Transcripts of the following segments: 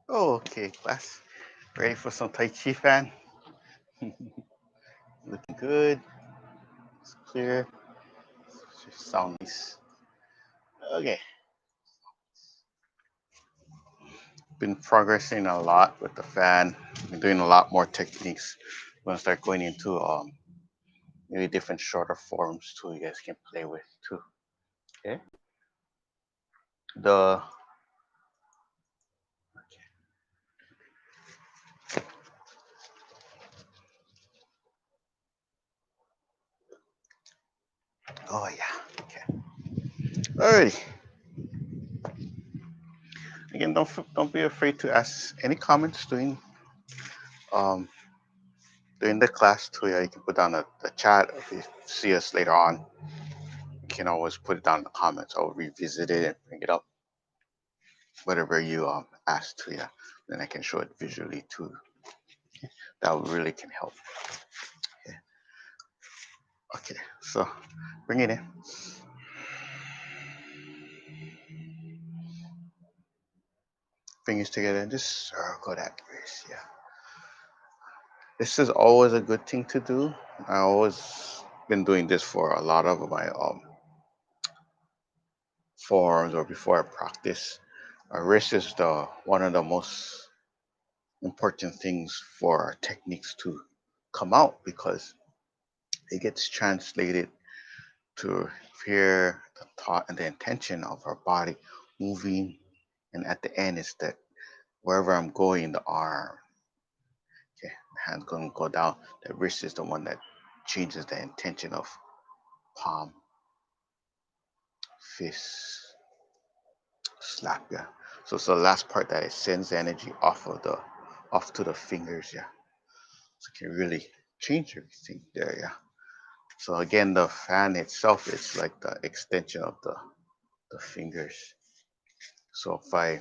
Oh, okay, class. Ready for some Tai Chi Fan? Looking good. It's clear. Sound nice. Okay. Been progressing a lot with the fan. Been doing a lot more techniques. We're gonna start going into maybe different shorter forms too. You guys can play with too. Okay. The oh yeah. Okay. Alrighty. Again, don't be afraid to ask any comments um during the class too. Yeah, you can put down the chat. If you see us later on, you can always put it down in the comments. I'll revisit it and bring it up. Whatever you ask to, yeah, then I can show it visually too. That really can help. Yeah. Okay, so bring it in. Fingers together and just circle that wrist. Yeah, this is always a good thing to do. I always been doing this for a lot of my forms or before I practice. Wrist is the one of the most important things for our techniques to come out because it gets translated to hear the thought and the intention of our body moving, and at the end is that wherever I'm going, the arm, okay, the hand's gonna go down. The wrist is the one that changes the intention of palm, fist, slap, yeah. So it's the last part that it sends the energy off to the fingers, yeah. So it can really change everything there, yeah. So again, the fan itself is like the extension of the fingers. So if I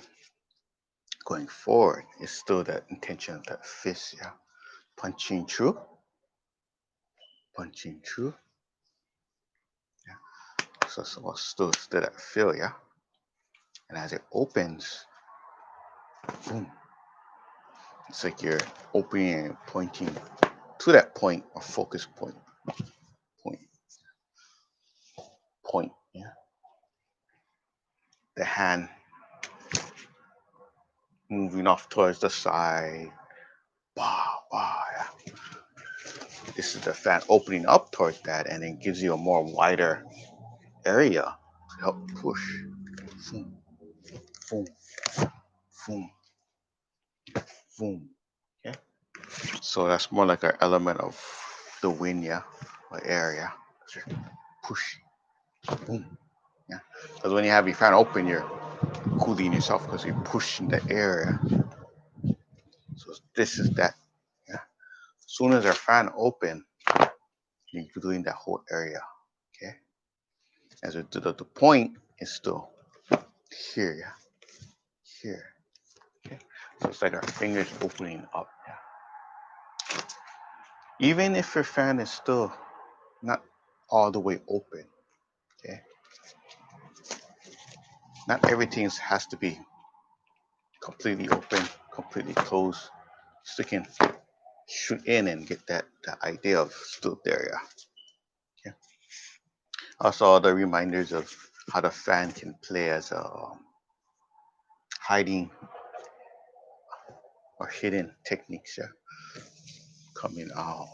going forward, it's still that intention of that fist, yeah. Punching through, punching through, yeah. So still that feel, yeah. And as it opens, boom, it's like you're opening and pointing to that point or focus point, point, point, yeah. The hand moving off towards the side, bah, bah, yeah. This is the fan opening up towards that and it gives you a more wider area to help push. Boom, boom, boom, boom. Okay. So that's more like an element of the wind, yeah, or air, yeah. So push, boom, yeah. Because when you have your fan open, you're cooling yourself because you're pushing the air. Yeah? So this is that, yeah. As soon as our fan open, you're doing that whole area, okay. As we do the point is still here, yeah, here. Okay. So it's like our fingers opening up. Yeah. Even if your fan is still not all the way open, okay. Not everything has to be completely open, completely closed. So you can shoot in and get that idea of still there. Yeah. Okay. Also, other reminders of how the fan can play as a hiding or hidden techniques. Yeah. Coming out.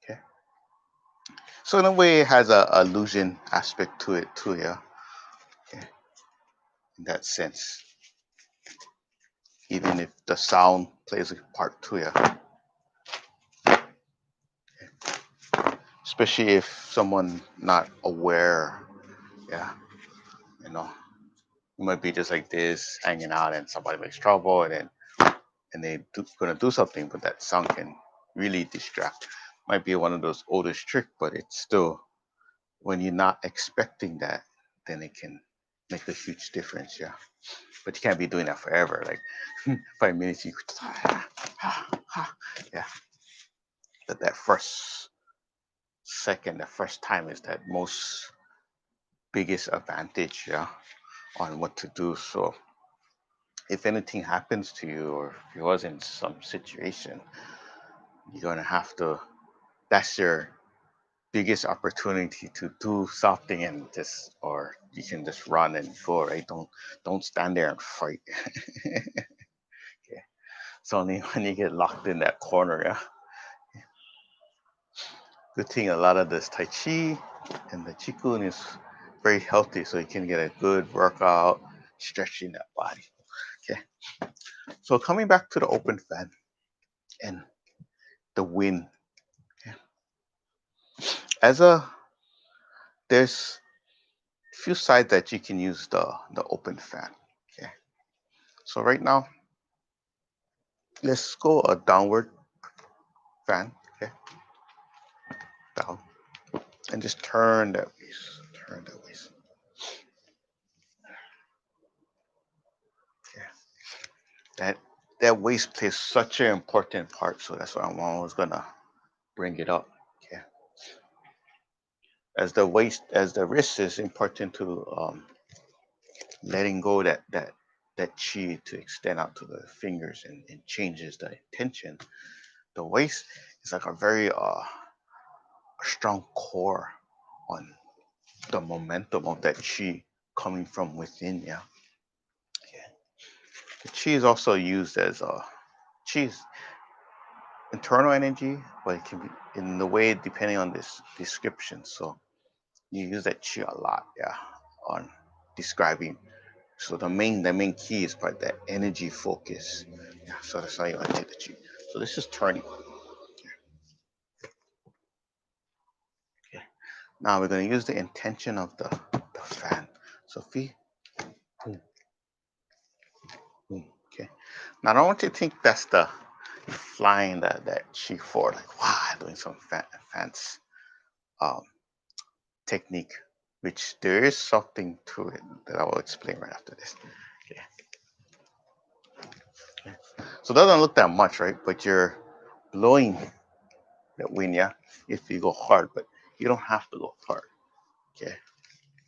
Okay. So in a way, it has a illusion aspect to it too. Yeah. Okay. In that sense, even if the sound plays a part to it, especially if someone not aware, yeah, you know, you might be just like this, hanging out, and somebody makes trouble, and gonna do something, but that sound can really distract. Might be one of those oldest trick, but it's still when you're not expecting that, then it can make a huge difference. Yeah, but you can't be doing that forever. Like 5 minutes, you yeah. that first second, the first time is that most biggest advantage, yeah, on what to do. So if anything happens to you, or if you was in some situation, you're gonna have to. That's your biggest opportunity to do something, and just, or you can just run and go, right? Don't stand there and fight. Okay. It's only when you get locked in that corner, yeah. Good thing a lot of this Tai Chi and the Qigong is very healthy, so you can get a good workout, stretching that body. Okay. So coming back to the open fan and the wind. Okay. As a There's few sides that you can use the open fan. Okay. So right now, let's go a downward fan. Okay. Down. And just turn that waist. Turn that waist. Okay. That that waist plays such an important part, so that's why I'm always gonna bring it up. Okay. As the wrist is important to letting go that chi to extend out to the fingers, and changes the intention. The waist is like a very strong core on the momentum of that chi coming from within. Yeah. Okay. The chi is also used as chi is internal energy, but it can be in the way depending on this description. So you use that chi a lot, yeah, on describing. So the main key is part that energy focus. Yeah, so that's how you want to take the chi. So this is turning. Okay. Now we're going to use the intention of the fan. So fi, boom, boom. Okay. Now I don't want you to think that's the flying that chi forward, like wow, doing some fancy um, technique, which there is something to it that I will explain right after this. Okay. Okay. So it doesn't look that much, right? But you're blowing that wind, yeah, if you go hard, but you don't have to go hard. Okay.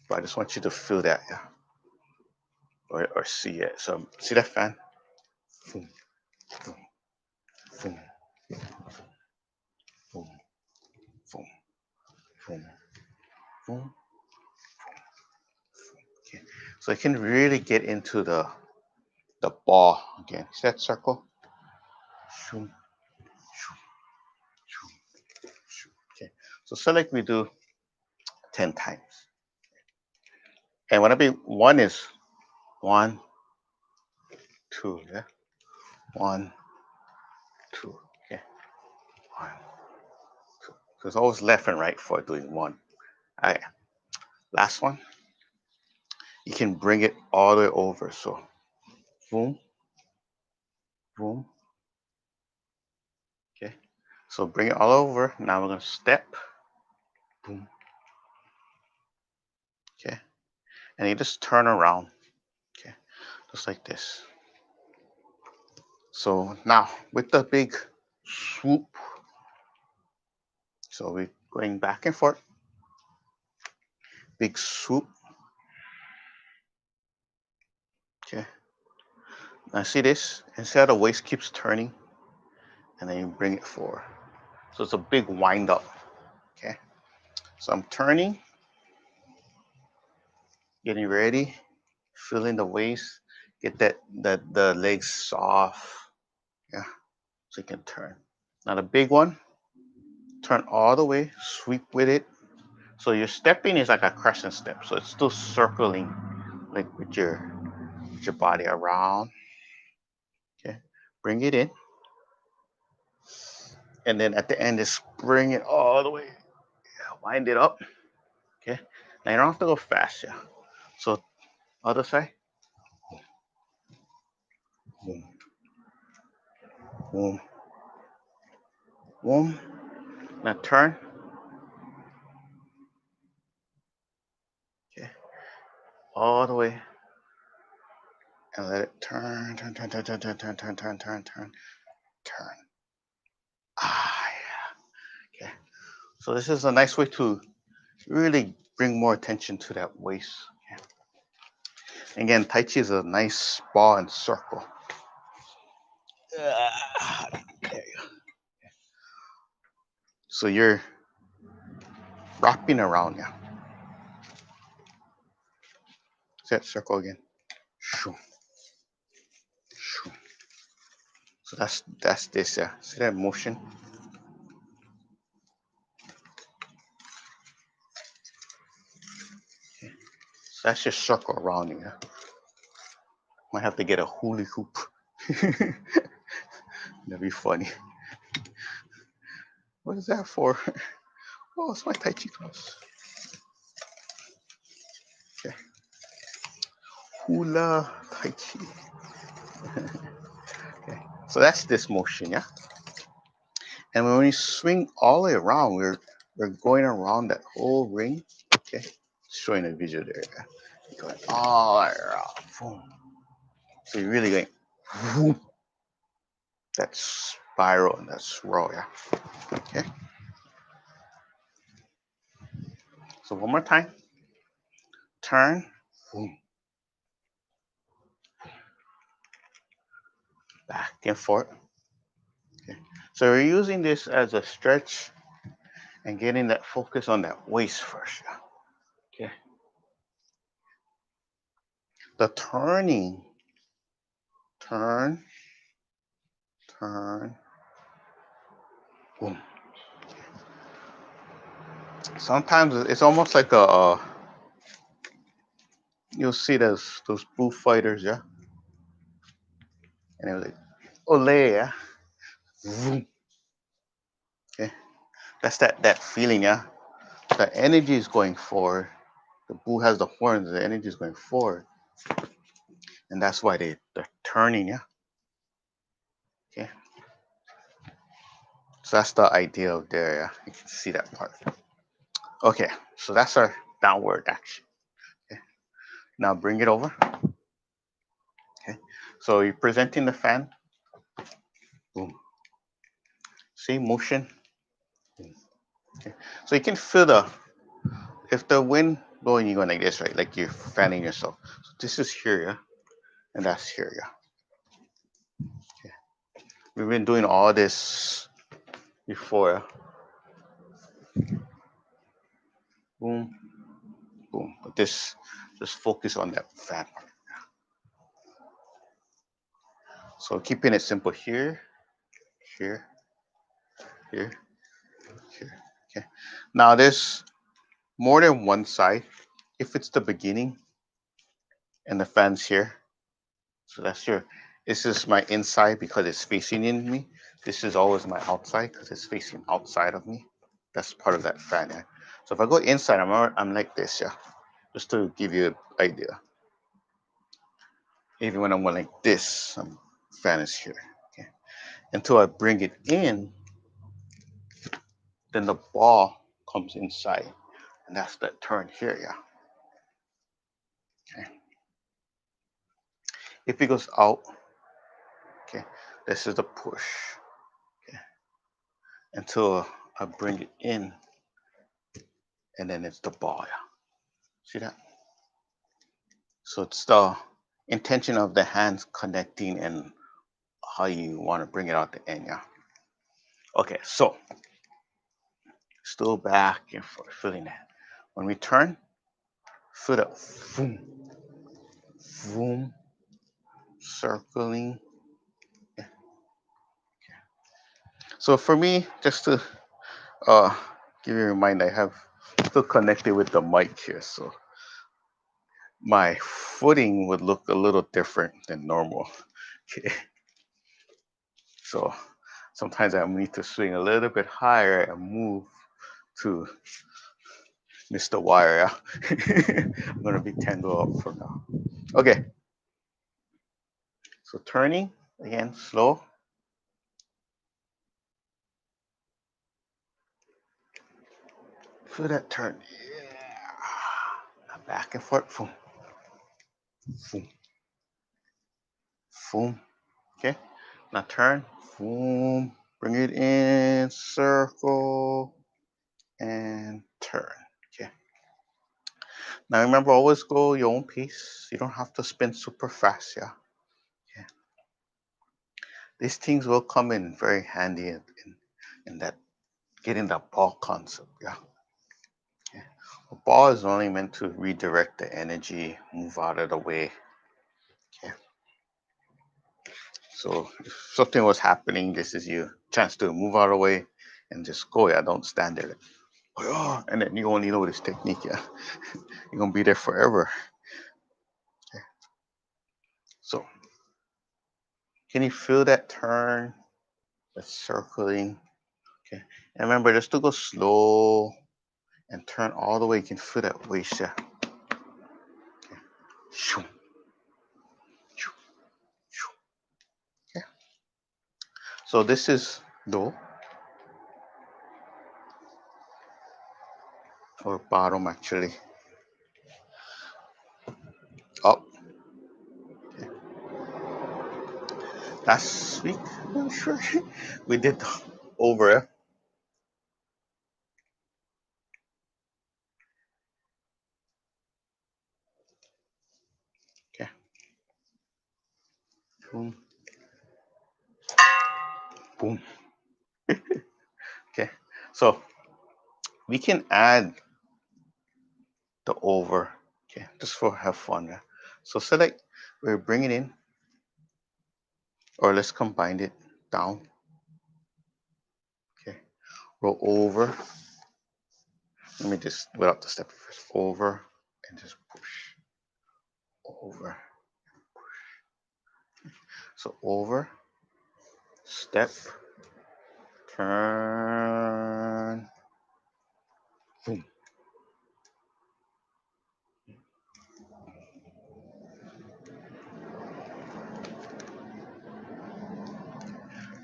But I just want you to feel that, yeah, or see it. So see that fan? Boom, boom, boom, boom, boom, boom, boom. Okay. So you can really get into the ball again. See that circle? Shoom, shoom, shoom, shoom. Okay. So select we do 10 times. And when I be one is one, two, yeah. One, two. Okay. One, two. So it's always left and right for doing one. All right. Last one. You can bring it all the way over. So boom, boom. Okay. So bring it all over. Now we're gonna step. Boom. Okay. And you just turn around. Okay. Just like this. So now with the big swoop. So we're going back and forth. Big swoop. Okay. Now see this? Instead the waist keeps turning, and then you bring it forward. So it's a big wind up. Okay. So I'm turning, getting ready, feeling the waist, get the legs soft. Yeah. So you can turn. Now the big one, turn all the way, sweep with it. So your stepping is like a crescent step. So it's still circling like with your body around. Okay. Bring it in. And then at the end just bring it all the way. Yeah, wind it up. Okay. Now you don't have to go fast, yeah. So other side. Boom, boom, boom. Now turn. Okay. All the way. And let it turn, turn, turn, turn, turn, turn, turn, turn, turn, turn, turn, turn. Ah, yeah. So this is a nice way to really bring more attention to that waist. Again, Tai Chi is a nice ball and circle. There you go. So you're wrapping around, yeah. Set circle again. Shoo, shoo. So that's this, yeah. See that motion? So that's just circle around you, yeah. Might have to get a hula hoop. That'd be funny. What is that for? Oh, it's my Tai Chi class. Okay. Hula Tai Chi. Okay. So that's this motion, yeah. And when we swing all the way around, we're going around that whole ring. Okay. Showing a visual there. Yeah. You're going all the way around. Boom. So you're really going whoop, that spiral and that swirl, yeah. Okay. So one more time. Turn. Boom. Back and forth. Okay. So we're using this as a stretch and getting that focus on that waist first. Yeah. Okay. The turning. Turn. Turn. Boom. Sometimes it's almost like you'll see those bullfighters, yeah, and it was like ole, yeah. Vroom. Okay, that's that feeling, yeah. The energy is going forward. The bull has the horns. The energy is going forward, and that's why they're turning, yeah. Okay, so that's the idea of there, yeah. You can see that part. Okay, so that's our downward action. Okay, now bring it over. Okay, so you're presenting the fan. Boom. See motion. Boom. Okay, so you can feel if the wind blowing, you going like this, right? Like you're fanning yourself. So this is here, yeah, and that's here, yeah. Okay. We've been doing all this before. Yeah? Boom, boom. But this, just focus on that fan part. So keeping it simple here, here, here, here. Okay. Now there's more than one side. If it's the beginning and the fan's here, so that's your. This is my inside because it's facing in me. This is always my outside because it's facing outside of me. That's part of that fan. Yeah. So if I go inside, I'm like this. Yeah. Just to give you an idea. Even when I'm going like this, fan is here. Okay. Until I bring it in, then the ball comes inside, and that's that turn here. Yeah. Okay. If it goes out, okay, this is the push. Okay. Until I bring it in, and then it's the ball. Yeah. See that? So it's the intention of the hands connecting and how you want to bring it out the end. Yeah. Okay. So still back and forth, feeling that. When we turn, feel that boom, boom, circling. Yeah. So for me, just to uh, give you a reminder, I have still connected with the mic here, so my footing would look a little different than normal. Okay. So sometimes I need to swing a little bit higher and move to Mr. Wire. I'm gonna be tangled up for now. Okay, so turning again, slow. Feel that turn. Yeah. Back and forth. Boom, boom, boom. Okay, now turn. Boom. Bring it in, circle, and turn. Okay. Now remember, always go your own pace. You don't have to spin super fast. Yeah. Okay. These things will come in very handy in that getting the ball concept. Yeah. Okay. A ball is only meant to redirect the energy, move out of the way. Okay. So if something was happening, this is your chance to move out of the way and just go. Yeah. Don't stand there. Like, oh, and then you only know this technique. Yeah. You're gonna be there forever. Okay. So can you feel that turn? That circling. Okay. And remember, just to go slow and turn all the way. You can feel that waist. Yeah. Okay. Shoo, shoo, shoo. Okay. So this is do or bottom actually. Up. Okay. Last week, I'm sure we did the over. Yeah? Okay. Boom. Boom. Okay. So we can add the over. Okay. Just for have fun. Yeah? So select. We're bringing in, or let's combine it down. Okay. Roll over. Let me just without the step first. Over and just push. Over. So over, step, turn, boom.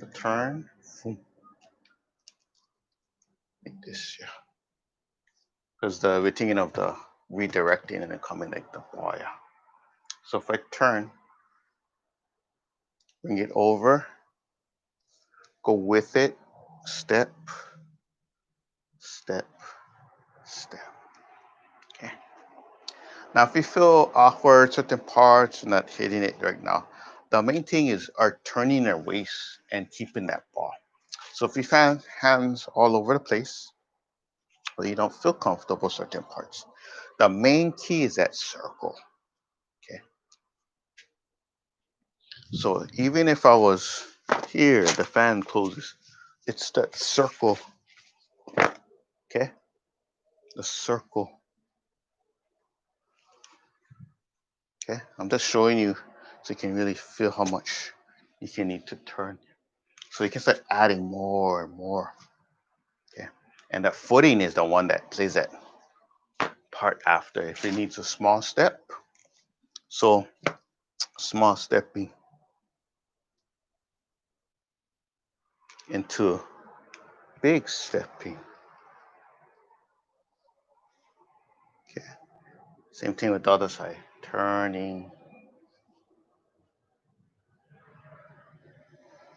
The turn, boom, like this, yeah. Because we're thinking of the redirecting and then coming like the ball, yeah. So if I turn, bring it over, go with it, step, step, step. Okay. Now if you feel awkward, certain parts, not hitting it right now, the main thing is our turning our waist and keeping that ball. So if you find hands all over the place, or you don't feel comfortable certain parts, the main key is that circle. Okay. So even if I was here, the fan closes, it's that circle. Okay. The circle. Okay. I'm just showing you so you can really feel how much you can need to turn. So you can start adding more and more. Okay. And that footing is the one that plays that part after. If it needs a small step, so small stepping into big stepping. Okay. Same thing with the other side. Turning.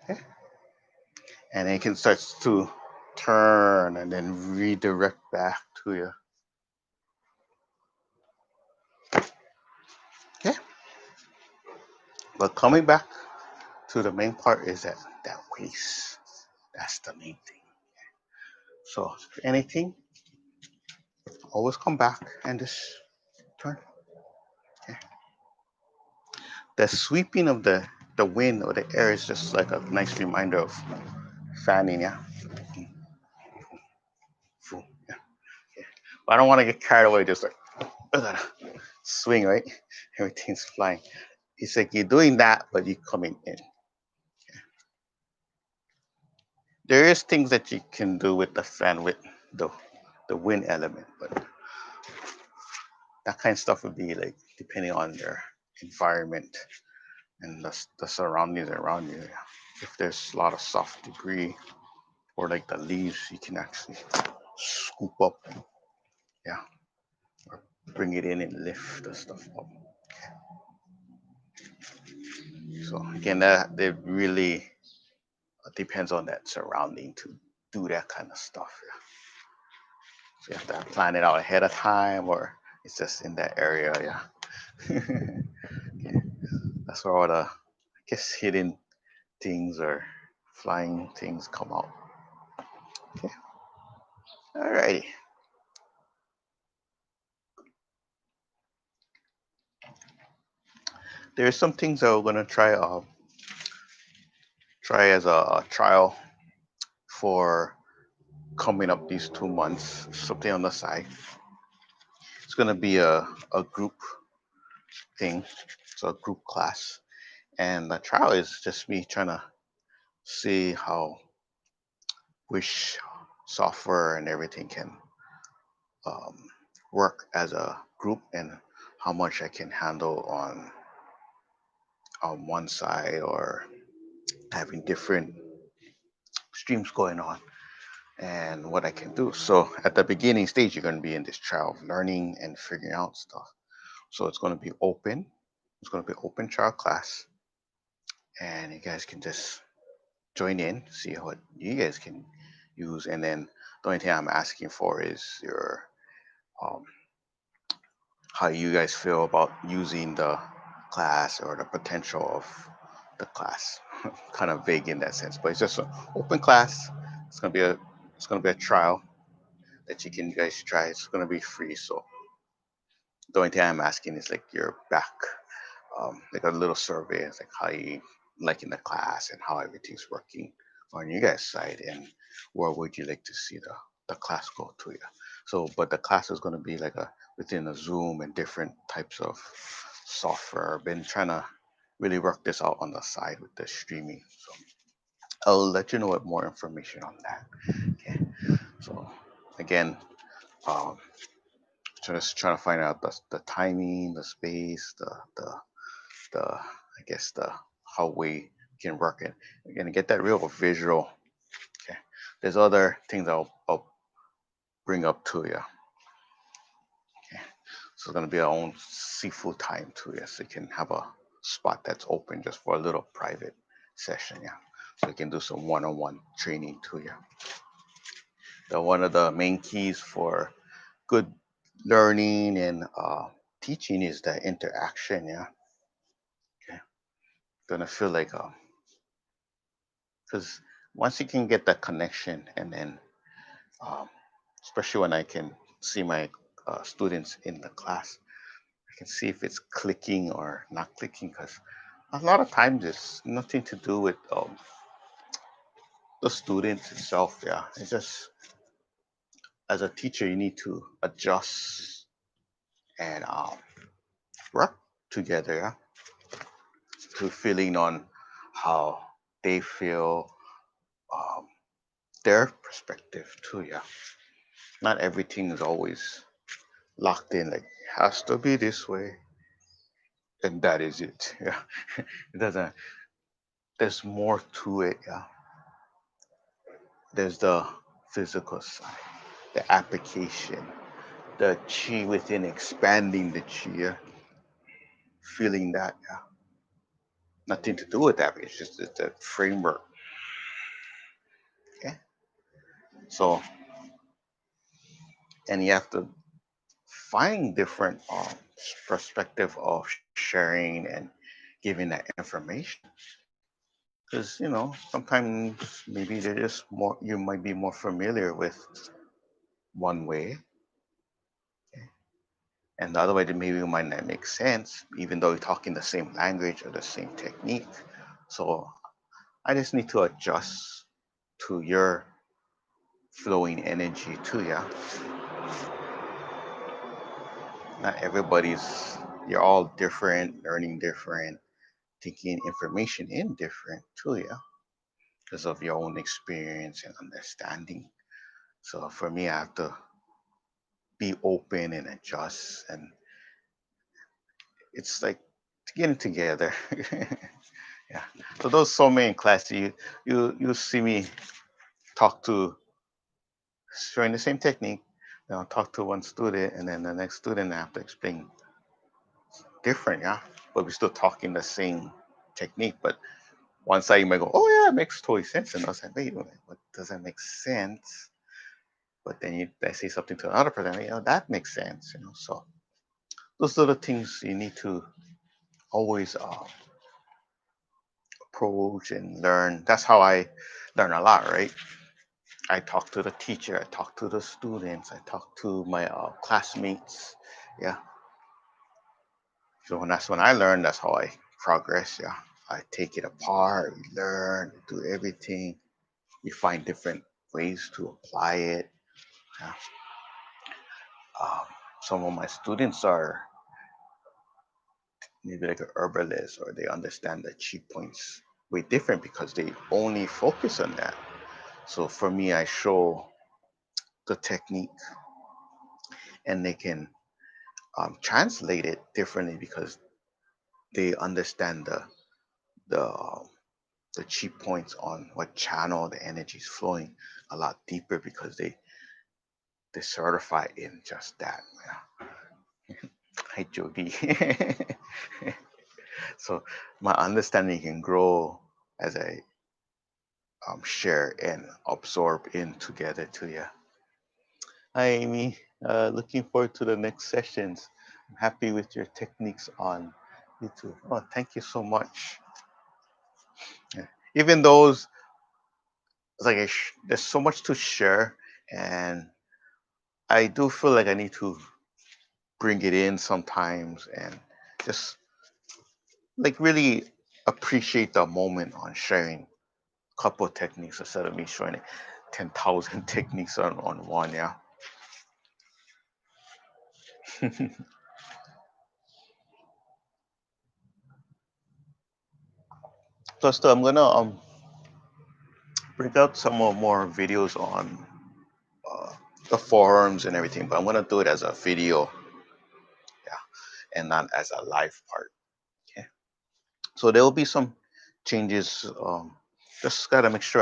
Okay. And then it can start to turn and then redirect back to you. Okay. But coming back to the main part is that waist. That's the main thing. So if anything, always come back and just turn. Okay. The sweeping of the wind or the air is just like a nice reminder of fanning, yeah. Yeah. Okay. But I don't want to get carried away, just like swing, right? Everything's flying. It's like you're doing that, but you're coming in. There is things that you can do with the fan with the the wind element, but that kind of stuff would be like depending on their environment and the surroundings around you. If there's a lot of soft debris or like the leaves, you can actually scoop up, yeah, or bring it in and lift the stuff up. So again, that really depends on that surrounding to do that kind of stuff. Yeah. So you have to plan it out ahead of time, or it's just in that area. Yeah. Okay. That's where all the, I guess, hidden things or flying things come out. Okay. Alrighty. There's some things that we're gonna try as a trial for coming up these 2 months. Something on the side. It's gonna be a group thing. So a group class, and the trial is just me trying to see how which software and everything can um, work as a group, and how much I can handle on one side, or having different streams going on, and what I can do. So at the beginning stage, you're going to be in this trial of learning and figuring out stuff. So it's going to be open. It's going to be open trial class, and you guys can just join in, see what you guys can use, and then the only thing I'm asking for is your um, how you guys feel about using the class, or the potential of the class. Kind of vague in that sense, but it's just an open class. It's gonna be a it's gonna be a trial that you can you guys try. It's gonna be free. So the only thing I'm asking is like your back, like a little survey. It's like how you like in the class, and how everything's working on you guys' side, and where would you like to see the class go to you. So, but the class is going to be like a within a Zoom and different types of software. I've been trying to really work this out on the side with the streaming. So I'll let you know what more information on that. Okay. So again, um, just trying to find out the timing, the space, the I guess the how we can work it. Again, get that real visual. Okay. There's other things I'll bring up to you. Okay. So it's gonna be our own seafood time too. Yeah. So you can have a spot that's open just for a little private session. Yeah. So you can do some one-on-one training too. Yeah. One of the main keys for good learning and teaching is the interaction. Yeah. Okay. Gonna feel like because once you can get that connection, and then um, especially when I can see my students in the class, I can see if it's clicking or not clicking. Because a lot of times it's nothing to do with the student itself. Yeah, it's just as a teacher you need to adjust and work together, yeah, to feeling on how they feel, um, their perspective too. Yeah, not everything is always locked in. Like has to be this way, and that is it. Yeah, it doesn't. There's more to it. Yeah, there's the physical side, the application, the chi within expanding the chi, yeah, feeling that. Yeah, nothing to do with that. It's just it's a framework. Okay, so and you have to find different perspective of sharing and giving that information, because sometimes maybe they're just more, you might be more familiar with one way, and the other way that maybe might not make sense, even though you're talking the same language or the same technique. So I just need to adjust to your flowing energy too. Yeah, not everybody's, you're all different, learning different, taking information in different too. Yeah, because of your own experience and understanding. So for me, I have to be open and adjust, and it's like getting together. Yeah. So those so many in class, you see me talk to showing the same technique. Then I'll talk to one student, and then the next student I have to explain different. Yeah, but we're still talking the same technique. But one side you might go, "Oh yeah, it makes total sense," and I was like, "Wait a minute, what does that make sense?" But then I say something to another person, that makes sense. So those are the things you need to always approach and learn. That's how I learn a lot, right? I talk to the teacher, I talk to the students, I talk to my classmates. Yeah. So when that's when I learn, that's how I progress. Yeah. I take it apart, we learn, do everything. We find different ways to apply it. Yeah. Um, some of my students are maybe like a herbalist, or they understand the chi points way different because they only focus on that. So for me, I show the technique, and they can translate it differently because they understand the um, the chi points on what channel the energy is flowing a lot deeper because they certify in just that. Yeah. Hi Jody. So my understanding can grow as I share and absorb in together too. Yeah. Hi Amy. Looking forward to the next sessions. I'm happy with your techniques on YouTube. Oh, thank you so much. Yeah. Even those, like there's so much to share, and I do feel like I need to bring it in sometimes and just like really appreciate the moment on sharing a couple of techniques instead of me showing 10,000 techniques on one. Yeah. Plus, I'm gonna bring out some more videos on uh, the forums and everything, but I'm gonna do it as a video, yeah, and not as a live part. Okay. So there will be some changes. Just gotta make sure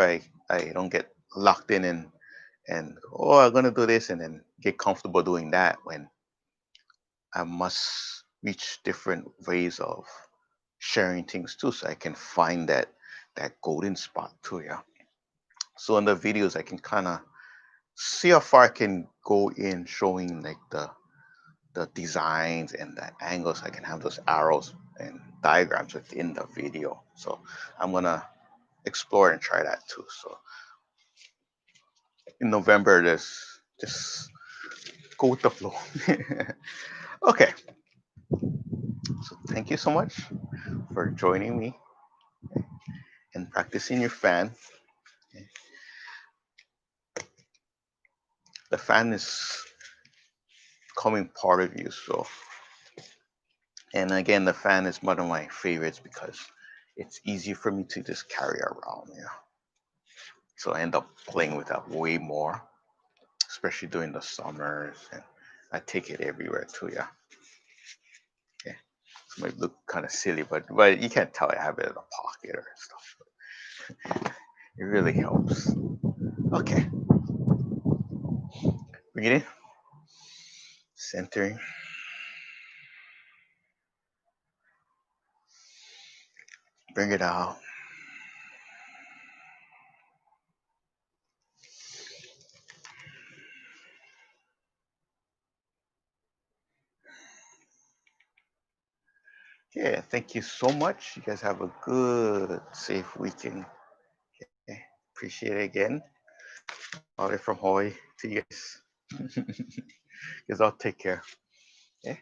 I don't get locked in and oh, I'm gonna do this and then get comfortable doing that when I must reach different ways of sharing things too, so I can find that golden spot too. Yeah. So in the videos, I can kind of see how far I can go in showing like the designs and the angles. I can have those arrows and diagrams within the video. So I'm gonna explore and try that too. So in November, this just go with the flow. Okay, so thank you so much for joining me and practicing your fan. The fan is becoming part of you. So, and again, the fan is one of my favorites because it's easy for me to just carry around. Yeah, so I end up playing with that way more, especially during the summers, and I take it everywhere too. Yeah, okay. It might look kind of silly, but you can't tell I have it in a pocket or stuff. It really helps. Okay, bring it in, centering, bring it out. Yeah, thank you so much. You guys have a good, safe weekend. Okay, appreciate it again. All the way from Hawaii to you guys. You guys all take care. Okay.